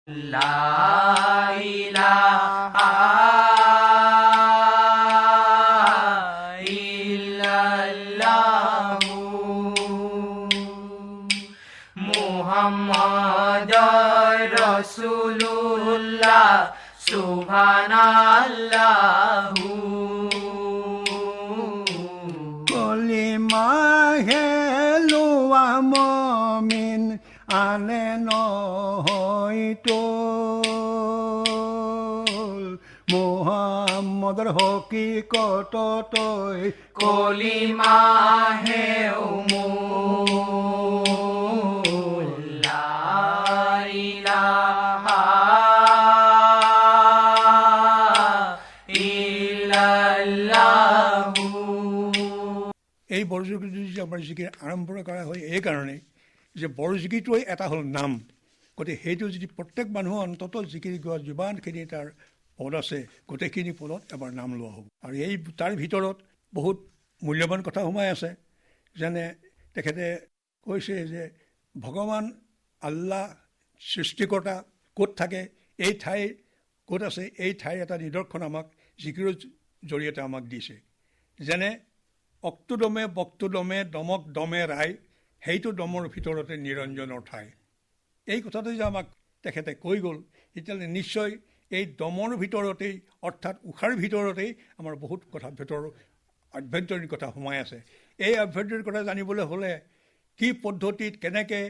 লা ইলাহা ইল্লাল্লাহু মুহাম্মাদুর রাসূলুল্লাহ সুবহানাল্লাহু কলিমা হেলোৱা মমিন আনে নহয়তো মুহাম্মদৰ হকীকতই কলিমা হেউমুল লা ইলাহা ইল্লাল্লাহু। এই বৰযোগীটো যে আমাৰ জিকিৰ আৰম্ভ কৰা হয় এইকাৰণেই যে বৰযোগীটোৱেই এটা হ'ল নাম। গতিকে সেইটো যদি প্ৰত্যেক মানুহৰ অন্ততঃ জিকিৰ গোৱা যিমানখিনি তাৰ পদ আছে গোটেইখিনি পদত এবাৰ নাম লোৱা হ'ব। আৰু এই তাৰ ভিতৰত বহুত মূল্যৱান কথা সোমাই আছে। যেনে তেখেতে কৈছে যে ভগৱান আল্লাহ সৃষ্টিকৰ্তা ক'ত থাকে, এই ঠাই ক'ত আছে, এই ঠাইৰ এটা নিদৰ্শন আমাক জিকিৰৰ জৰিয়তে আমাক দিছে। যেনে অক্টোদমে বক্টোদমে দমক দমে ৰাই, সেইটো দমৰ ভিতৰতে নিৰঞ্জনৰ ঠাই। এই কথাটো যে আমাক তেখেতে কৈ গ'ল, তেতিয়াহ'লে নিশ্চয় এই দমৰ ভিতৰতেই অৰ্থাৎ উশাৰ ভিতৰতেই আমাৰ বহুত কথা ভিতৰৰ আভ্যন্তৰীণ কথা সোমাই আছে। এই আভ্যন্তৰীণ কথা জানিবলৈ হ'লে কি পদ্ধতিত কেনেকৈ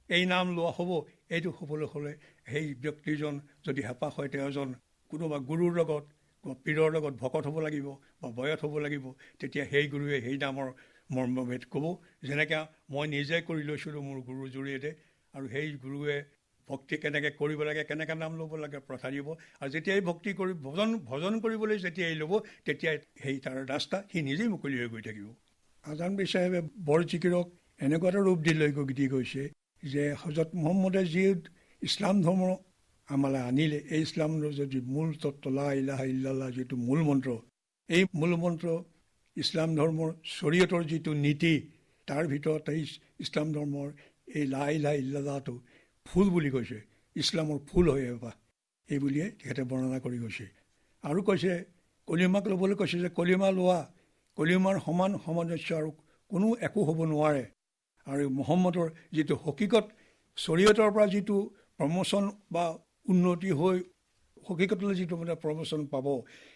এই নাম লোৱা হ'ব, এইটো হ'বলৈ হ'লে সেই ব্যক্তিজন যদি হেঁপাহ হয় তেওঁ এজন কোনোবা গুৰুৰ লগত বা পীৰৰ লগত ভকত হ'ব লাগিব বা বয়স হ'ব লাগিব। তেতিয়া সেই গুৰুৱে সেই নামৰ মৰ্মভেদ ক'ব। যেনেকৈ মই নিজে কৰি লৈছিলোঁ মোৰ গুৰুৰ জৰিয়তে, আৰু সেই গুৰুৱে ভক্তি কেনেকৈ কৰিব লাগে, কেনেকৈ নাম ল'ব লাগে প্ৰথা দিব। আৰু যেতিয়াই ভক্তি কৰি ভজন কৰিবলৈ যেতিয়াই ল'ব তেতিয়াই সেই তাৰ ৰাস্তা সি নিজেই মুকলি হৈ গৈ থাকিব। আজানবী চাহেবে বৰ জিকিৰক এনেকুৱা এটা ৰূপ দি গৈছে যে হজৰত মুহাম্মদে যি ইছলাম ধৰ্ম আমালৈ আনিলে, এই ইছলামৰ যদি মূল তত্ত্ব লা ইলাহা ইল্লাল্লাহ যিটো মূল মন্ত্ৰ, এই মূল মন্ত্ৰ ইছলাম ধৰ্মৰ শৰীয়তৰ যিটো নীতি, তাৰ ভিতৰত এই ইছলাম ধৰ্মৰ এই লা ইলাহা ইল্লাল্লাহটো ফুল বুলি কৈছে। ইছলামৰ ফুল হৈ এবাৰ এই বুলিয়ে তেখেতে বৰ্ণনা কৰি গৈছে। আৰু কৈছে কলিমাক ল'বলৈ কৈছে যে কলিমা লোৱা, কলিমাৰ সমান সামঞ্জস্য আৰু কোনো একো হ'ব নোৱাৰে। আৰু মহম্মদৰ যিটো হকীকত, শৰীয়তৰ পৰা যিটো প্ৰমোচন বা উন্নতি হৈ হকীকতলৈ যিটো মানে প্ৰমোচন পাব,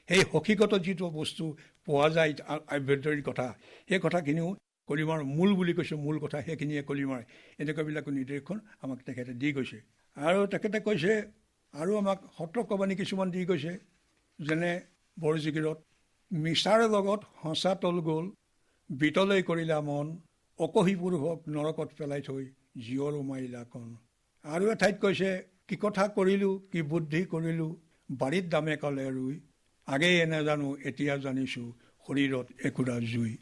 সেই হকীকতত যিটো বস্তু পোৱা যায় আভ্যন্তৰীণ কথা, সেই কথাখিনিও কলিমাৰ মূল বুলি কৈছে। মূল কথা সেইখিনিয়ে কলিমাৰ। এনেকুৱাবিলাক নিৰ্দেশন আমাক তেখেতে দি গৈছে। আৰু তেখেতে কৈছে আৰু আমাক সতৰ্কবাণী কিছুমান দি গৈছে। যেনে বৰজিকিৰত মিছাৰ লগত সঁচা তল গ'ল, বিতলৈ কৰিলা মন, অকহি পুৰুষক নৰকত পেলাই থৈ জীয়ৰো মাৰিলা কণ। আৰু এঠাইত কৈছে কি কথা কৰিলোঁ, কি বুদ্ধি কৰিলোঁ, বাৰীত দামে কালে ৰুই, আগেয়ে নাজানো এতিয়া জানিছোঁ শৰীৰত একোৰা জুই।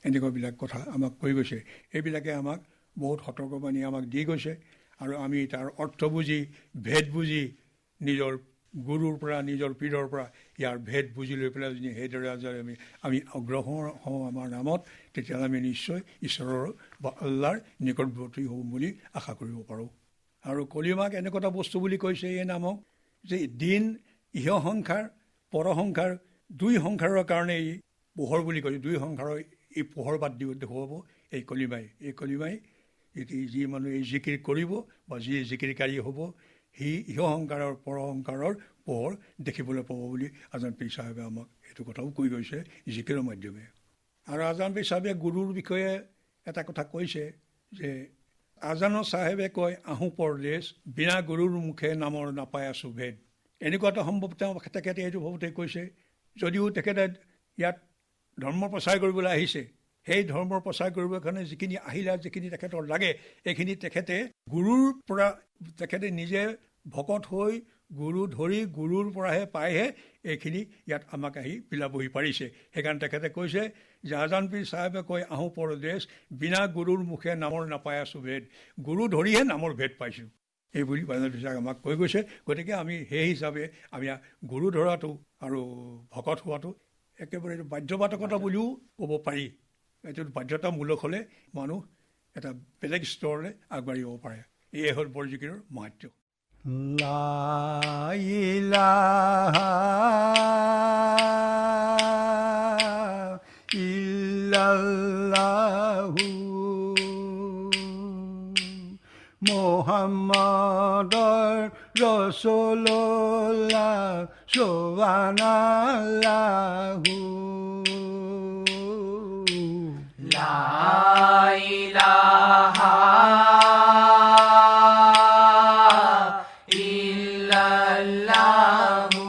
এনেকুৱাবিলাক কথা আমাক কৈ গৈছে। এইবিলাকে আমাক বহুত সতৰ্কবাণী আমাক দি গৈছে। আৰু আমি তাৰ অৰ্থ বুজি, ভেদ বুজি, নিজৰ গুৰুৰ পৰা নিজৰ পীৰৰ পৰা ইয়াৰ ভেদ বুজি লৈ পেলাই যদি সেইদৰে আমি অগ্ৰসৰ হওঁ আমাৰ নামত, তেতিয়াহ'লে আমি নিশ্চয় ঈশ্বৰৰ বা আল্লাৰ নিকটৱৰ্তী হ'ম বুলি আশা কৰিব পাৰোঁ। আৰু কলিমাক এনেকুৱা এটা বস্তু বুলি কৈছে এই নামক যে দিন ইহ সংসাৰ পৰসংসাৰ দুই সংসাৰৰ কাৰণে ই পোহৰ বুলি কৈছে। দুই সংসাৰৰ এই পোহৰ বাদ দি দেখুৱাব এই কলিমাই। এই কলিমাই যি মানুহ এই জিকিৰ কৰিব বা যি জিকিৰকাৰী হ'ব, সি ইহ সংসাৰৰ পৰসংসাৰৰ পোহৰ দেখিবলৈ পাব বুলি আজান পীৰ চাহেবে আমাক এইটো কথাও কৈ গৈছে জিকিৰৰ মাধ্যমে। আৰু আজান পীৰ চাহেবে গুৰুৰ বিষয়ে এটা কথা কৈছে যে আজানৰ চাহেবে কয় আহোঁ পৰদেশ, বিনা গুৰুৰ মুখে নামৰ নাপায় আছোঁ ভেদ। এনেকুৱা এটা সম্ভৱ তেখেতে এইটো ভাৱতে কৈছে। যদিও তেখেতে ইয়াত ধৰ্ম প্ৰচাৰ কৰিবলৈ আহিছে, সেই ধৰ্মৰ প্ৰচাৰ কৰিবৰ কাৰণে যিখিনি আহিলা, যিখিনি তেখেতৰ লাগে, এইখিনি তেখেতে গুৰুৰ পৰা তেখেতে নিজে ভকত হৈ গুৰু ধৰি গুৰুৰ পৰাহে পাইহে এইখিনি ইয়াত আমাক আহি বিলাবহি পাৰিছে। সেইকাৰণে তেখেতে কৈছে যে আজান পীৰ চাহেবে কয় আহোঁ পৰদেশ, বিনা গুৰুৰ মুখে নামৰ নাপাই আছোঁ ভেদ। গুৰু ধৰিহে নামৰ ভেদ পাইছোঁ, এই বুলি আজান পীৰ চাহেবে আমাক কৈ গৈছে। গতিকে আমি সেই হিচাপে আমি গুৰু ধৰাটো আৰু ভকত হোৱাটো একেবাৰে বাধ্যবাধকতা বুলিও ক'ব পাৰি। এইটো বাধ্যতামূলক হ'লে মানুহ এটা বেলেগ স্তৰলৈ আগবাঢ়িব পাৰে। এয়ে হ'ল বৰজিকিৰৰ মাহাত্ম্য। La ilaha illallahu Muhammadur Rasulullah subhanallahu La ilaha illallahu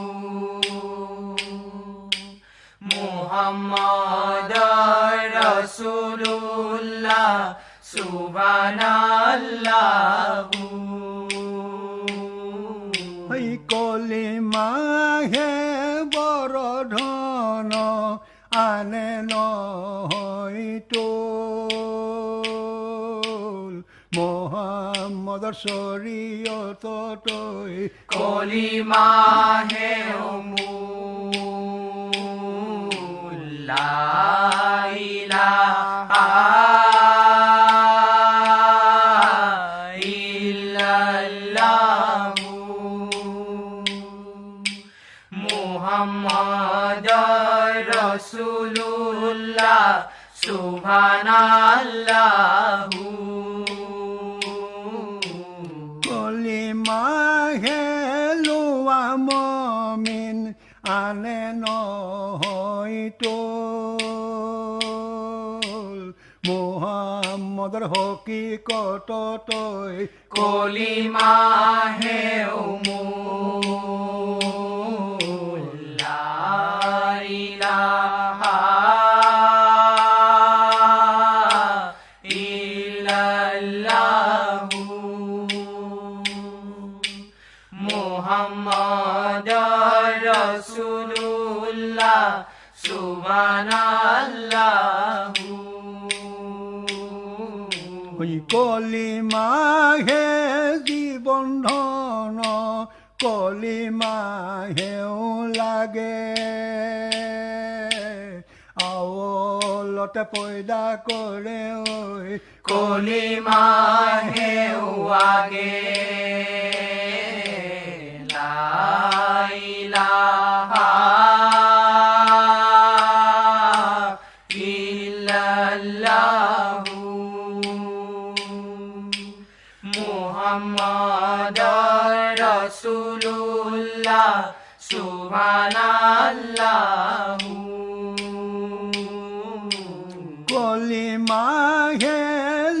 Muhammadur Rasulullah subhanallahu Hai কলিমা হে বড় ধন আনে নহয়তো মোহাম্মদৰ শৰীয়তই কলিমা হে অমূল লা ইলাহা ইল্লাল্লাহু মুহাম্মাদুর রাসূলুল্লাহ সুবহানাল্লাহু কলিমা হে লোৱা মমিন আনে নহয়তো মোহাম্মদৰ হকীকতই কলিমা হে অমূল লা ইলাহা ইল্লাল্লাহু মুহাম্মাদুর রাসূলুল্লাহ সুবহানাল্লাহু ওই কলিমা হে জীৱন ধন কলিমা হেও লাগে আৱলতে পয়দা কৰে ঐ কলিমা হে আগে লা ইলাহা ইল্লাল্লাহু মুহাম্মাদুর রাসূলুল্লাহ সুবহানাল্লাহু কলিমা হে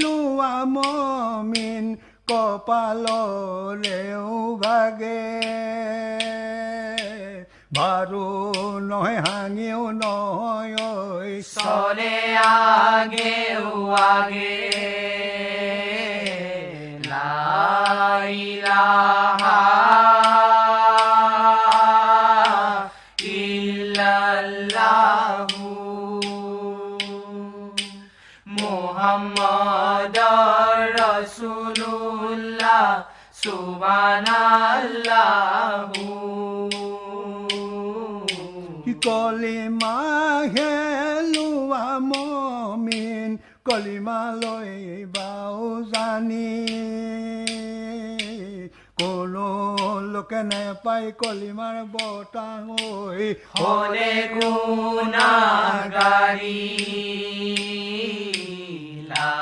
লোৱা মমিন কপালৰেও ভাগে বাৰু নহয় হাঙিও নহয় ঐ চলে আগে আগে লা ইলাহা ইল্লাল্লাহু মুহাম্মাদুর রাসূলুল্লাহ সুবহানাল্লাহু কলিমা হে লোৱা মমিন কলিমা লৈ বাও জানি কোনো লোকে নেপায় কলিমাৰ বতাহ ঐ হলে গুনাহগাৰী লা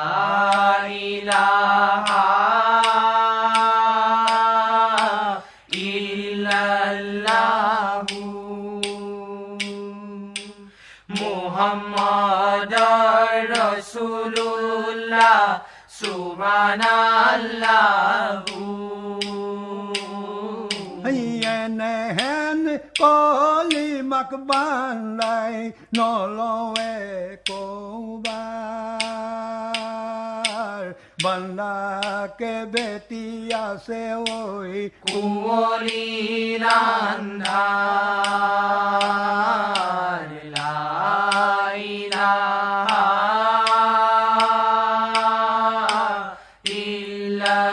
ইলাহা ইল্লাল্লাহু মুহাম্মাদুর রাসূলুল্লাহ সুবহানাল্লাহু এনেহেন কলিমাক বান্ধাই নলৱে কৌবাৰ বান্দাকে বেটি আছে ঐ কুঁৱলীৰ আন্ধাৰ লা ইলাহা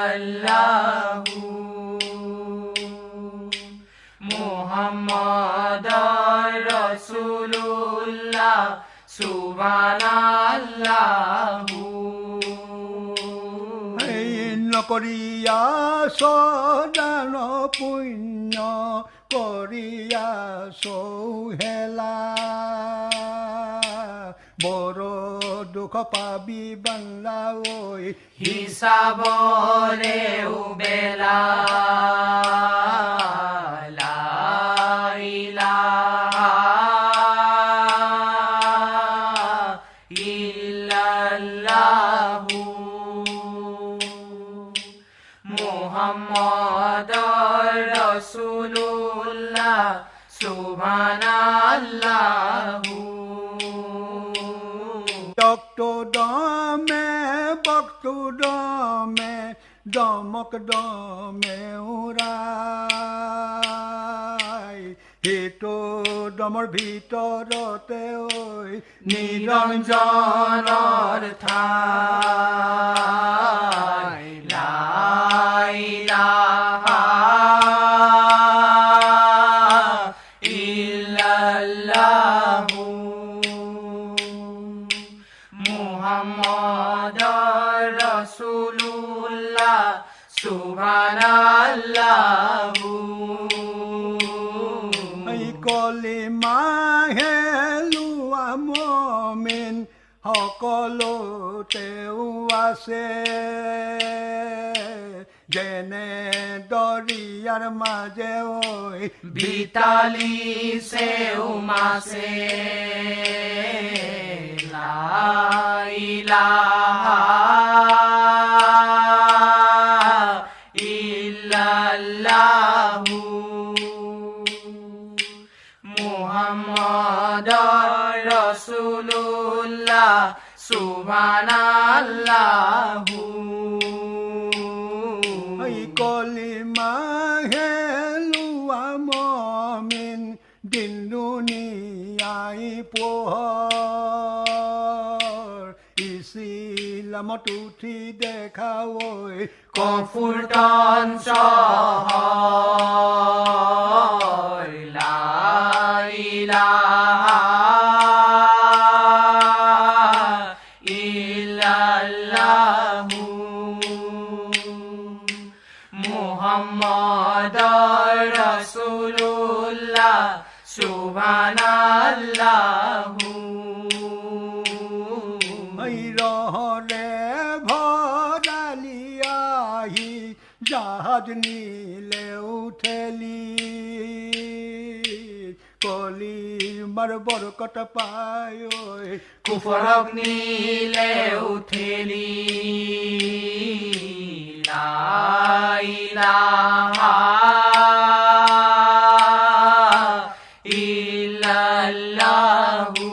ইল্লাল্লাহু মুহাম্মাদুর রাসূলুল্লাহ সুবহানাল্লাহু নকৰি আছ দান পুণ্য কৰি আছ হেলা বৰ দুখ পাবি বাংলা ঐ হিসাবরে উবেলা লা ইলাহা ইল্লাল্লাহু মুহাম্মাদুর রাসূলুল্লাহ সুবহানাল্লাহু ডক্টু ডমে বক্তু ডমে ডমক ডমে উৰাই সেইটো ডমৰ ভিতৰতে ঐ নিরঞ্জনৰ ঠাই লা ইলাহা ইল্লাল্লাহু মুহাম্মাদুর রাসূলুল্লাহ সুবহানাল্লাহু এই কলিমাহে লোৱা মমিন সকলোতেও আছে যেনে দৰিয়াৰ মাজে ঐ বিতালি সেও মাসে লা ইলাহা ইল্লাল্লাহু মুহাম্মাদুর রাসূলুল্লাহ সুবহানাল্লাহু এই কলিমাহে লোৱা মমিন দিন দুনিয়াই পোহৰ ইছলামত উঠি দেখা ঐ কফুরটন শহর লা ইলাহা ইল্লাল্লাহু মুহাম্মাদুর রাসূলুল্লাহ সুবহানাল্লাহু এই রহরে ভরালি আহি জাহাজ নীলে উঠেলি কলিমার বরকত পায় ঐ কুফরক নীলে উঠেলি লা ইলাহা ইল্লাল্লাহু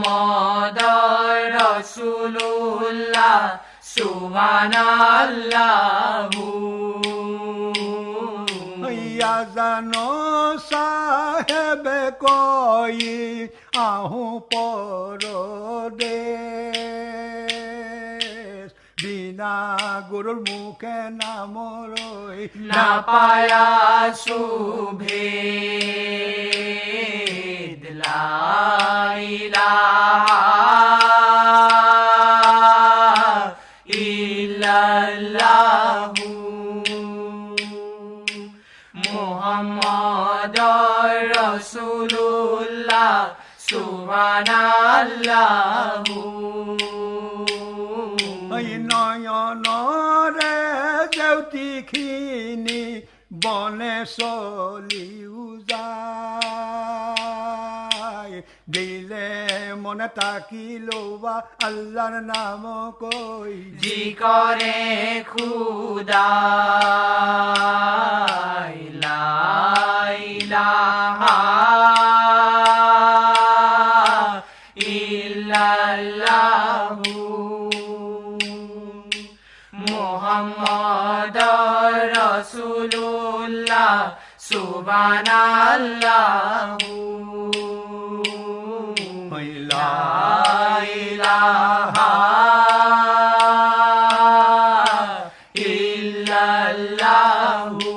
মুহাম্মাদুর রাসূলুল্লাহ সুবহানাল্লাহু জানো সাহেবে কই আহো পরদেশ বিনা গুরুর মুখে নামর না পায়া শুভে লা ইলাহা ইল্লাল্লাহু মুহাম্মাদুর রাসূলুল্লাহ সুবহানাল্লাহু নয়নরে দেউতিখিনি বনে চলিও যায় দিলে মনে তাকি লোবা আল্লাহর নাম কই জি করে খুদা লা ইলাহা ইল্লাল্লাহু মুহাম্মাদুর রাসূলুল্লাহ সুবহানাল্লাহু লা ইলাহা ইল্লাল্লাহু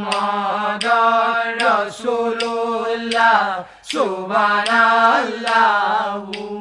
মুহাম্মাদুর রাসূলুল্লাহ সুবহানাল্লাহু